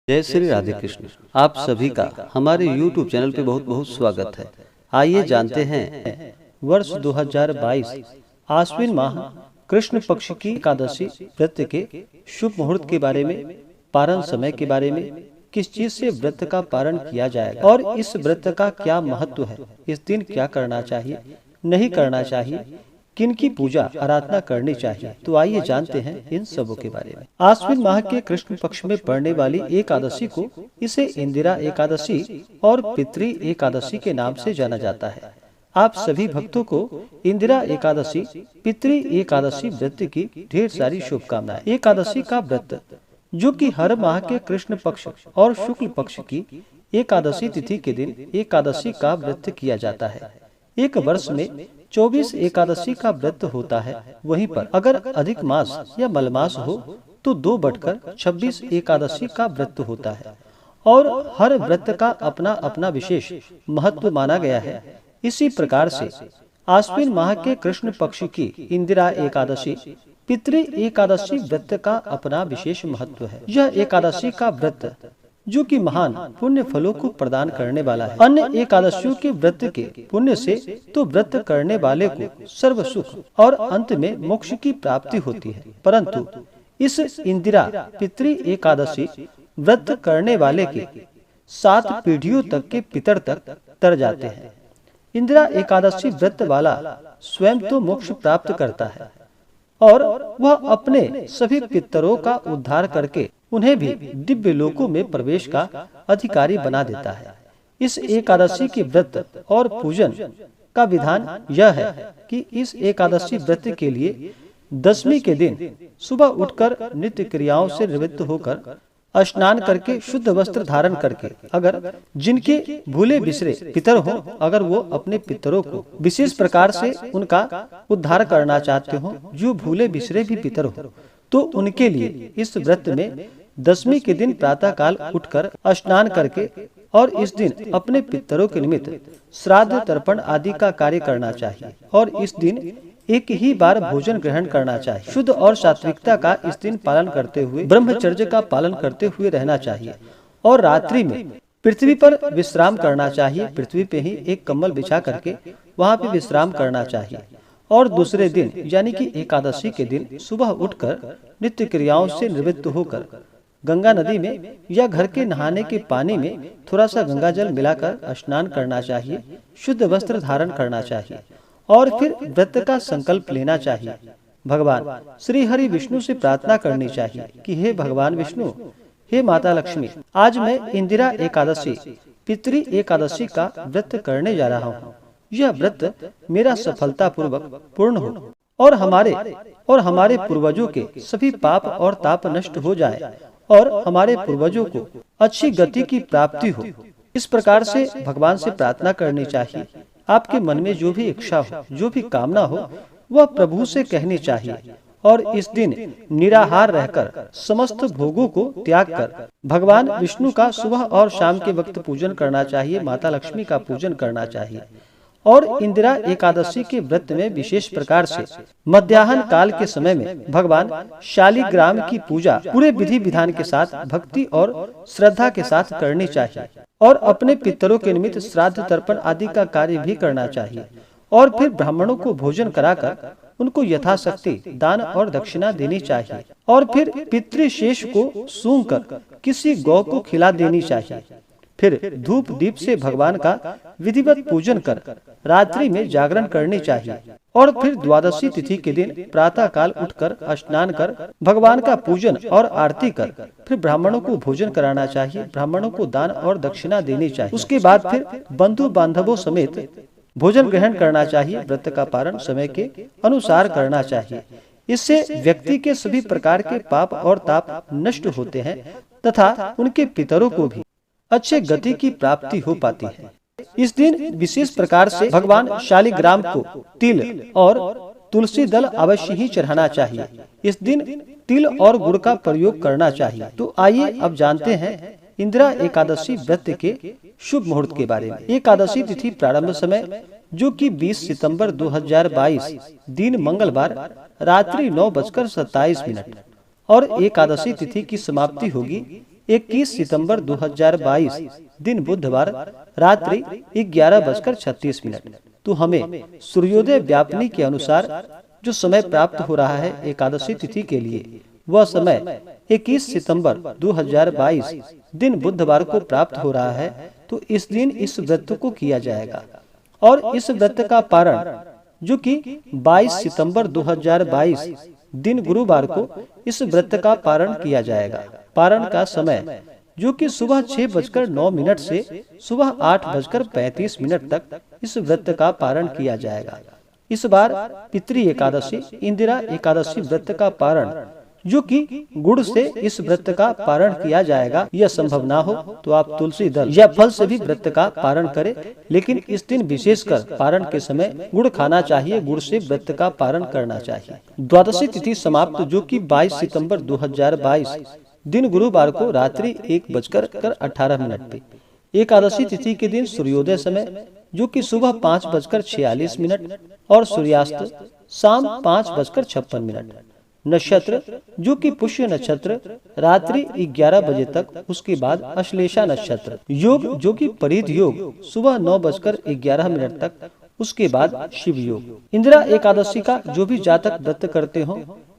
जय श्री राधे कृष्ण। आप सभी का हमारे YouTube चैनल पे बहुत बहुत स्वागत है। आइए जानते हैं वर्ष 2022 आश्विन माह कृष्ण पक्ष की एकादशी व्रत के शुभ मुहूर्त के बारे में, पारण समय के बारे में, किस चीज से व्रत का पारण किया जाएगा और इस व्रत का क्या महत्व है, इस दिन क्या करना चाहिए, नहीं करना चाहिए, किनकी पूजा आराधना करनी चाहिए। तो आइए जानते हैं इन सबों के बारे में। आश्विन माह के कृष्ण पक्ष में पड़ने वाली एकादशी को इसे इंदिरा एकादशी और पितृ एकादशी के नाम से जाना जाता है। आप सभी भक्तों को इंदिरा एकादशी, पितृ एकादशी व्रत की ढेर सारी शुभकामनाएं। एकादशी का व्रत जो कि हर माह के कृष्ण पक्ष और शुक्ल पक्ष की एकादशी तिथि के दिन एकादशी का व्रत किया जाता है। एक वर्ष में 24 एकादशी का व्रत होता है। वहीं पर अगर अधिक मास या मलमास हो तो 2 बढ़कर 26 एकादशी का व्रत होता है और हर व्रत का अपना अपना विशेष महत्व माना गया है। इसी प्रकार से आश्विन माह के कृष्ण पक्ष की इंदिरा एकादशी, पितृ एकादशी व्रत का अपना विशेष महत्व है। यह एकादशी का व्रत जो कि महान पुण्य फलों को प्रदान करने वाला है। अन्य एकादशियों के व्रत के पुण्य से तो व्रत करने वाले को सर्व सुख और अंत में मोक्ष की प्राप्ति होती है, परंतु इस इंदिरा पितृ एकादशी व्रत करने वाले के 7 पीढ़ियों तक के पितर तक तर जाते हैं। इंदिरा एकादशी व्रत वाला स्वयं तो मोक्ष प्राप्त करता है और वह अपने सभी पितरों का उद्धार करके उन्हें भी दिव्य लोकों में प्रवेश का अधिकारी बना देता है। इस एकादशी के व्रत और पूजन का विधान यह है कि इस एकादशी व्रत के लिए दशमी के दिन सुबह उठकर नित्य क्रियाओं से निवृत्त होकर स्नान करके शुद्ध वस्त्र धारण करके, अगर जिनके भूले बिसरे पितर हो, अगर वो अपने पितरों को विशेष प्रकार से उनका उद्धार करना चाहते हो, जो भूले बिसरे भी पितर हो, तो उनके लिए इस व्रत में दशमी के दिन प्रातः काल उठकर स्नान करके और इस दिन अपने पितरों के निमित्त श्राद्ध तर्पण आदि का कार्य करना चाहिए और इस दिन एक ही बार भोजन ग्रहण करना चाहिए। शुद्ध और सात्विकता का इस दिन पालन करते हुए, ब्रह्मचर्य का पालन करते हुए रहना चाहिए और रात्रि में पृथ्वी पर विश्राम करना चाहिए। पृथ्वी पे ही एक कम्बल बिछा करके वहाँ पे विश्राम करना चाहिए और दूसरे दिन यानी कि एकादशी के दिन सुबह उठकर नित्य क्रियाओं से निवृत्त होकर गंगा नदी में या घर के नहाने के पानी में थोड़ा सा गंगा जल मिलाकर स्नान करना चाहिए। शुद्ध वस्त्र धारण करना चाहिए और फिर व्रत का संकल्प लेना चाहिए। भगवान श्री हरि विष्णु से प्रार्थना करनी चाहिए कि हे भगवान विष्णु, हे माता लक्ष्मी, आज मैं इंदिरा एकादशी, पितृ एकादशी का व्रत करने जा रहा हूँ। यह व्रत मेरा सफलता पूर्वक पूर्ण हो और हमारे पूर्वजों के सभी पाप और ताप नष्ट हो जाए और हमारे पूर्वजों को अच्छी गति की प्राप्ति हो। इस प्रकार से भगवान से प्रार्थना करनी चाहिए। आपके मन में जो भी इच्छा हो, जो भी कामना हो, वह प्रभु से कहनी चाहिए और इस दिन निराहार रहकर समस्त भोगों को त्याग कर भगवान विष्णु का सुबह और शाम के वक्त पूजन करना चाहिए। माता लक्ष्मी का पूजन करना चाहिए और इंदिरा एकादशी के व्रत में विशेष प्रकार से मध्याह्न काल के समय में भगवान शालिग्राम की पूजा पूरे विधि विधान के साथ भक्ति और श्रद्धा के साथ करनी चाहिए और अपने पितरों के निमित्त श्राद्ध तर्पण आदि का कार्य भी करना चाहिए और फिर ब्राह्मणों को भोजन कराकर उनको यथाशक्ति दान और दक्षिणा देनी चाहिए और फिर पितृशेष को सूंघ कर किसी गौ को खिला देनी चाहिए। फिर धूप दीप से भगवान का विधिवत पूजन कर रात्रि में जागरण करनी चाहिए और फिर द्वादशी तिथि के दिन प्रातः काल उठकर स्नान कर भगवान का पूजन और आरती कर फिर ब्राह्मणों को भोजन कराना चाहिए। ब्राह्मणों को दान और दक्षिणा देनी चाहिए। उसके बाद फिर बंधु बांधवों समेत भोजन ग्रहण करना चाहिए। व्रत का पारण समय के अनुसार करना चाहिए। इससे व्यक्ति के सभी प्रकार के पाप और ताप नष्ट होते हैं तथा उनके पितरों को भी अच्छे गति की प्राप्ति हो पाती है। इस दिन विशेष प्रकार से भगवान शालिग्राम को तिल और तुलसी दल अवश्य ही चढ़ाना चाहिए। इस दिन तिल और गुड़ का प्रयोग करना चाहिए। तो आइए अब जानते हैं इंदिरा एकादशी व्रत के शुभ मुहूर्त के बारे में। एकादशी तिथि प्रारंभ समय जो कि 20 सितंबर 2022 दिन मंगलवार रात्रि 9:27 और एकादशी तिथि की समाप्ति होगी 21 सितंबर 2022 दिन बुधवार रात्रि 11:36। तो हमें सूर्योदय व्यापनी के अनुसार जो समय प्राप्त हो रहा है एकादशी तिथि के लिए, वह समय 21 सितंबर 2022 दिन बुधवार को प्राप्त हो रहा है। तो इस दिन इस व्रत को किया जाएगा और इस व्रत का पारण जो कि 22 सितंबर 2022 दिन गुरुवार को इस व्रत का पारण किया जाएगा। पारण का समय जो कि सुबह 6:09 से सुबह 8:35 तक इस व्रत का पारण किया जाएगा। इस बार पितृ एकादशी इंदिरा एकादशी व्रत का पारण जो कि गुड़ से इस व्रत का पारण किया जाएगा। यह संभव ना हो तो आप तुलसी दल या फल से भी व्रत का पारण करें, लेकिन इस दिन विशेषकर पारण के समय गुड़ खाना चाहिए, गुड़ से व्रत का पारण करना चाहिए। द्वादशी तिथि समाप्त जो कि 22 सितंबर 2022 दिन गुरुवार को रात्रि 1:18 पे। एकादशी तिथि के दिन सूर्योदय समय जो कि सुबह 5:46 और सूर्यास्त शाम 5:56। नक्षत्र जो कि पुष्य नक्षत्र रात्रि 11 बजे तक, उसके बाद अश्लेषा नक्षत्र। योग जो कि परिध योग सुबह 9:11 तक, उसके बाद शिव योग। इंदिरा एकादशी का जो भी जातक व्रत करते हो,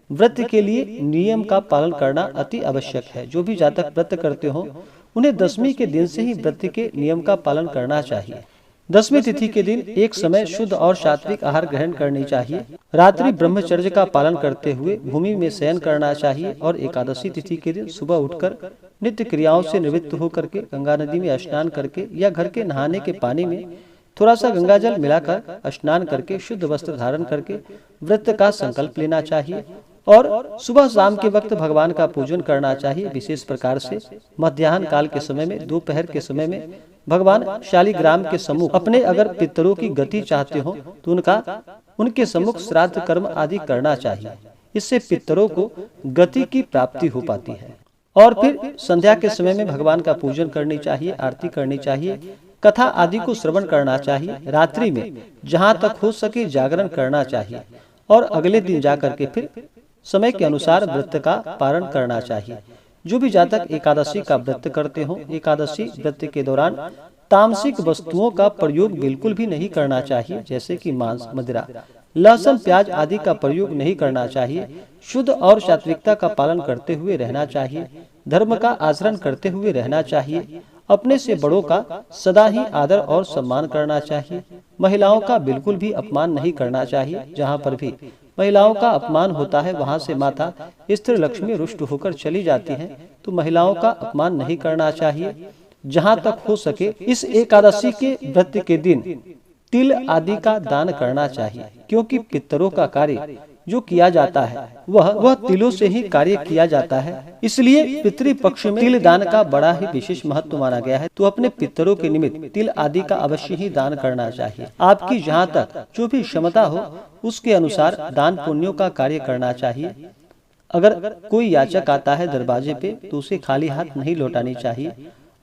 व्रत के लिए नियम का पालन करना अति आवश्यक है। जो भी जातक व्रत करते हो उन्हें दशमी के दिन से ही व्रत के नियम का पालन करना चाहिए। दशमी तिथि के दिन एक समय शुद्ध और सात्विक आहार ग्रहण करनी चाहिए। रात्रि ब्रह्मचर्य का पालन करते हुए भूमि में शयन करना चाहिए और एकादशी तिथि के दिन सुबह उठकर नित्य क्रियाओं से निवृत्त होकर के गंगा नदी में स्नान करके या घर के नहाने के पानी में थोड़ा सा गंगा जल मिलाकर स्नान करके शुद्ध वस्त्र धारण करके व्रत का संकल्प लेना चाहिए और सुबह शाम के वक्त भगवान का पूजन करना चाहिए। विशेष प्रकार से मध्याह्न काल के समय में, दोपहर के समय में भगवान शालिग्राम के सम्मुख अपने अगर पितरों की गति चाहते हो तो उनके सम्मुख श्राद्ध कर्म आदि करना चाहिए। इससे पितरों को गति की प्राप्ति हो पाती है। और फिर संध्या के समय में भगवान का पूजन करनी चाहिए, आरती करनी चाहिए, कथा आदि को श्रवण करना चाहिए। रात्रि में जहाँ तक हो सके जागरण करना चाहिए और अगले दिन जाकर के फिर समय के अनुसार व्रत का पारण करना चाहिए। जो भी जातक एकादशी का व्रत करते हो, एकादशी व्रत के दौरान तामसिक वस्तुओं का प्रयोग बिल्कुल भी नहीं करना चाहिए, जैसे कि मांस, मदिरा, लहसुन, प्याज आदि का प्रयोग नहीं करना चाहिए। शुद्ध और सात्विकता का पालन करते हुए रहना चाहिए। धर्म का आचरण करते हुए रहना चाहिए। अपने से बड़ों का सदा ही आदर और सम्मान करना चाहिए। महिलाओं का बिल्कुल भी अपमान नहीं करना चाहिए। जहाँ पर भी महिलाओं का अपमान होता है वहाँ से माता स्त्री लक्ष्मी रुष्ट होकर चली जाती है, तो महिलाओं का अपमान नहीं करना चाहिए। जहाँ तक हो सके इस एकादशी के व्रत के दिन तिल आदि का दान करना चाहिए, क्योंकि पितरों का कार्य जो किया जाता है वह तिलों से ही कार्य किया जाता है। इसलिए पितृपक्ष में तिल दान का बड़ा ही विशेष महत्व माना गया है। तो अपने पितरों के निमित्त तिल आदि का अवश्य ही दान करना चाहिए। आपकी जहाँ तक जो भी क्षमता हो उसके अनुसार दान पुण्यों का कार्य करना चाहिए। अगर कोई याचक आता है दरवाजे पे तो उसे खाली हाथ नहीं लौटानी चाहिए।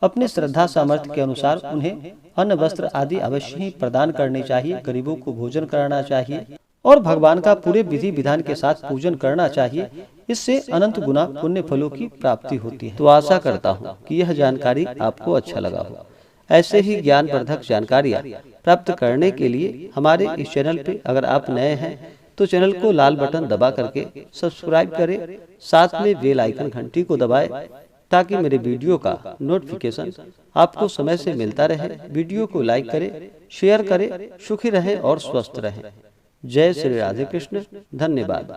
अपने श्रद्धा सामर्थ्य के अनुसार उन्हें अन्न वस्त्र आदि अवश्य ही प्रदान करने चाहिए। गरीबों को भोजन कराना चाहिए और भगवान का पूरे विधि विधान के साथ पूजन करना चाहिए। इससे अनंत गुना पुण्य फलों की प्राप्ति होती है। तो आशा करता हूँ कि यह जानकारी आपको अच्छा लगा हो। ऐसे ही ज्ञानवर्धक जानकारियाँ प्राप्त करने के लिए हमारे इस चैनल पे अगर आप नए हैं तो चैनल को लाल बटन दबा करके सब्सक्राइब करें, साथ में बेल आइकन घंटी को दबाएं ताकि मेरे वीडियो का नोटिफिकेशन आपको समय से मिलता रहे। वीडियो को लाइक करें, शेयर करें। सुखी रहें और स्वस्थ रहें। जय श्री राधे कृष्ण। धन्यवाद।